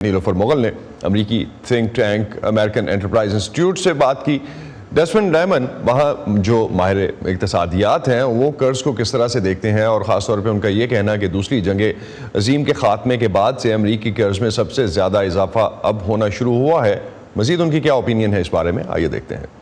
نیلوفر مغل نے امریکی think tank American enterprise institute سے بات کی۔ ڈیسمنڈ ڈائمن وہاں جو ماہر اقتصادیات ہیں وہ قرض کو کس طرح سے دیکھتے ہیں، اور خاص طور پہ ان کا یہ کہنا ہے کہ دوسری جنگ عظیم کے خاتمے کے بعد سے امریکی قرض میں سب سے زیادہ اضافہ اب ہونا شروع ہوا ہے۔ مزید ان کی کیا اوپینین ہے اس بارے میں، آئیے دیکھتے ہیں۔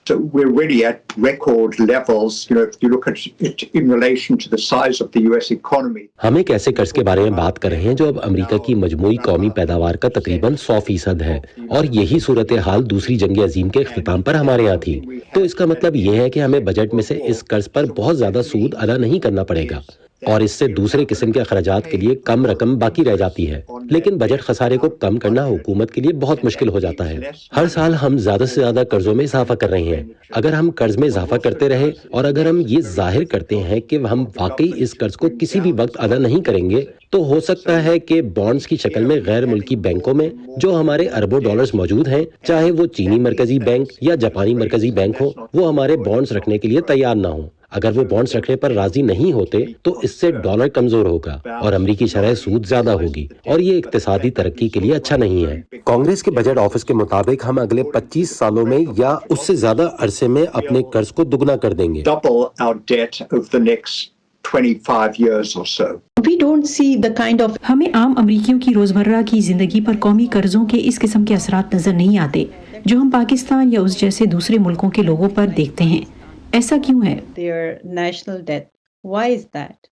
So we're really at record levels, if you look at it in relation to the size of the US economy. ہم ایک ایسے قرض کے بارے میں بات کر رہے ہیں جو اب امریکہ کی مجموعی قومی پیداوار کا تقریباً 100% ہے، اور یہی صورتحال دوسری جنگ عظیم کے اختتام پر ہمارے یہاں تھی۔ تو اس کا مطلب یہ ہے کہ ہمیں بجٹ میں سے اس قرض پر بہت زیادہ سود ادا نہیں کرنا پڑے گا، اور اس سے دوسرے قسم کے اخراجات کے لیے کم رقم باقی رہ جاتی ہے۔ لیکن بجٹ خسارے کو کم کرنا حکومت کے لیے بہت مشکل ہو جاتا ہے۔ ہر سال ہم زیادہ سے زیادہ قرضوں میں اضافہ کر رہے ہیں۔ اگر ہم قرض میں اضافہ کرتے رہے اور اگر ہم یہ ظاہر کرتے ہیں کہ ہم واقعی اس قرض کو کسی بھی وقت ادا نہیں کریں گے، تو ہو سکتا ہے کہ بانڈز کی شکل میں غیر ملکی بینکوں میں جو ہمارے اربوں ڈالرز موجود ہیں، چاہے وہ چینی مرکزی بینک یا جاپانی مرکزی بینک ہو، وہ ہمارے بانڈز رکھنے کے لیے تیار نہ ہوں۔ اگر وہ بانڈز رکھنے پر راضی نہیں ہوتے تو اس سے ڈالر کمزور ہوگا اور امریکی شرح سود زیادہ ہوگی، اور یہ اقتصادی ترقی کے لیے اچھا نہیں ہے۔ کانگریس کے بجٹ آفس کے مطابق ہم اگلے 25 سالوں میں یا اس سے زیادہ عرصے میں اپنے قرض کو دگنا کر دیں گے۔ Double our debt over the next 25 years or so. We don't see the kind of ہمیں عام امریکیوں کی روزمرہ کی زندگی پر قومی قرضوں کے اس قسم کے اثرات نظر نہیں آتے جو ہم پاکستان یا اس جیسے دوسرے ملکوں کے لوگوں پر دیکھتے ہیں۔ ایسا کیوں ہے؟ Their national debt. Why is that?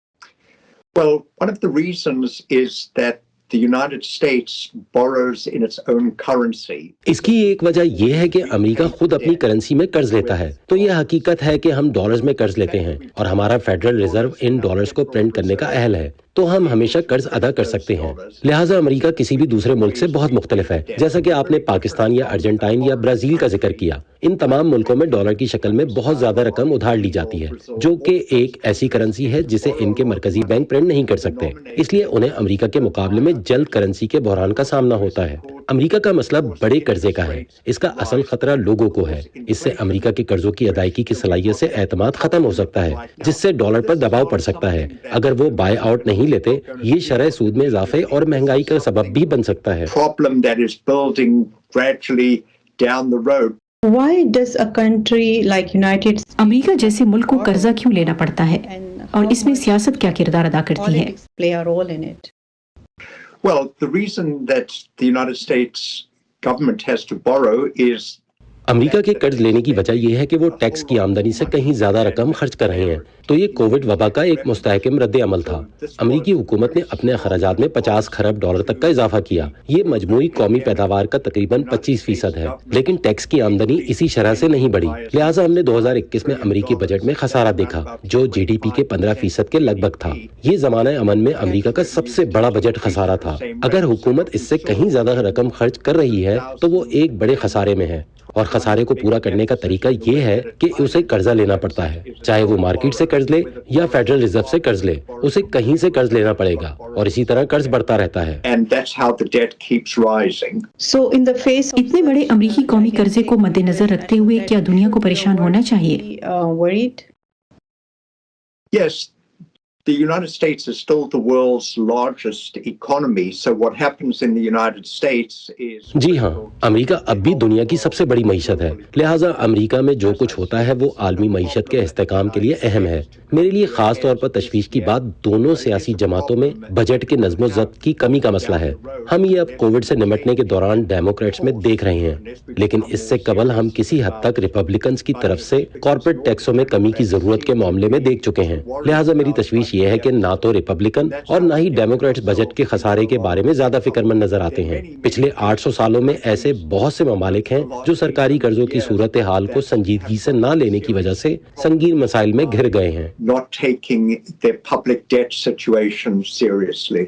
Well, one of the reasons is that the United States borrows in its own currency. اس کی ایک وجہ یہ ہے کہ امریکہ خود اپنی کرنسی میں قرض لیتا ہے۔ تو یہ حقیقت ہے کہ ہم ڈالرز میں قرض لیتے ہیں، اور ہمارا فیڈرل ریزرو ان ڈالرز کو پرنٹ کرنے کا اہل ہے، تو ہم ہمیشہ قرض ادا کر سکتے ہیں۔ لہٰذا امریکہ کسی بھی دوسرے ملک سے بہت مختلف ہے، جیسا کہ آپ نے پاکستان یا ارجنٹائن یا برازیل کا ذکر کیا۔ ان تمام ملکوں میں ڈالر کی شکل میں بہت زیادہ رقم ادھار لی جاتی ہے، جو کہ ایک ایسی کرنسی ہے جسے ان کے مرکزی بینک پرنٹ نہیں کر سکتے، اس لیے انہیں امریکہ کے مقابلے میں جلد کرنسی کے بحران کا سامنا ہوتا ہے۔ امریکہ کا مسئلہ بڑے قرضے کا ہے، اس کا اصل خطرہ لوگوں کو ہے۔ اس سے امریکہ کے قرضوں کی ادائیگی کی صلاحیت سے اعتماد ختم ہو سکتا ہے، جس سے ڈالر پر دباؤ پڑ سکتا ہے۔ اگر وہ بائی آؤٹ نہیں لیتے، یہ شرح سود میں اضافے اور مہنگائی کا سبب بھی بن سکتا ہے۔ Problem that is building gradually down the road. Why does a country like United States امریکہ جیسے ملک کو قرضہ کیوں لینا پڑتا ہے، اور اس میں سیاست کیا کردار ادا کرتی ہے؟ Politics play a role in it. Well, the reason that the United States government has to borrow is امریکہ کے قرض لینے کی وجہ یہ ہے کہ وہ ٹیکس کی آمدنی سے کہیں زیادہ رقم خرچ کر رہے ہیں، تو یہ کووڈ وبا کا ایک مستحکم رد عمل تھا۔ امریکی حکومت نے اپنے اخراجات میں 50 کھرب ڈالر تک کا اضافہ کیا۔ یہ مجموعی قومی پیداوار کا تقریباً 25% ہے، لیکن ٹیکس کی آمدنی اسی شرح سے نہیں بڑھی۔ لہٰذا ہم نے 2021 میں امریکی بجٹ میں خسارہ دیکھا جو GDP کے 15% کے لگ بھگ تھا۔ یہ زمانہ امن میں امریکہ کا سب سے بڑا بجٹ خسارہ تھا۔ اگر حکومت اس سے کہیں زیادہ رقم خرچ کر رہی ہے تو وہ ایک بڑے خسارے میں ہے، اور خسارے کو پورا کرنے کا طریقہ یہ ہے کہ اسے قرضہ لینا پڑتا ہے، چاہے وہ مارکیٹ سے قرض لے یا فیڈرل ریزرو سے قرض لے، اسے کہیں سے قرض لینا پڑے گا، اور اسی طرح قرض بڑھتا رہتا ہے۔ and that's how the debt keeps rising. So in the face اتنے بڑے امریکی قومی قرضے کو مد نظر رکھتے ہوئے کیا دنیا کو پریشان ہونا چاہیے؟ Worried? Yes, the United States is still the world's largest economy, so what happens in the United States is جی ہاں، امریکہ اب بھی دنیا کی سب سے بڑی معیشت ہے، لہٰذا امریکہ میں جو کچھ ہوتا ہے وہ عالمی معیشت کے استحکام کے لیے اہم ہے۔ میرے لیے خاص طور پر تشویش کی بات دونوں سیاسی جماعتوں میں بجٹ کے نظم و ضبط کی کمی کا مسئلہ ہے۔ ہم یہ اب کووڈ سے نمٹنے کے دوران ڈیموکریٹس میں دیکھ رہے ہیں، لیکن اس سے قبل ہم کسی حد تک ریپبلکنز کی طرف سے کارپوریٹ ٹیکسوں میں کمی کی ضرورت کے معاملے میں دیکھ چکے ہیں۔ لہٰذا میری تشویش یہ ہے کہ نہ تو ریپبلکن اور نہ ہی ڈیموکریٹس بجٹ کے خسارے کے بارے میں زیادہ فکر مند نظر آتے ہیں۔ پچھلے 800 سالوں میں ایسے بہت سے ممالک ہیں جو سرکاری قرضوں کی صورتحال کو سنجیدگی سے نہ لینے کی وجہ سے سنگین مسائل میں گھر گئے ہیں۔ not taking their public debt situation seriously.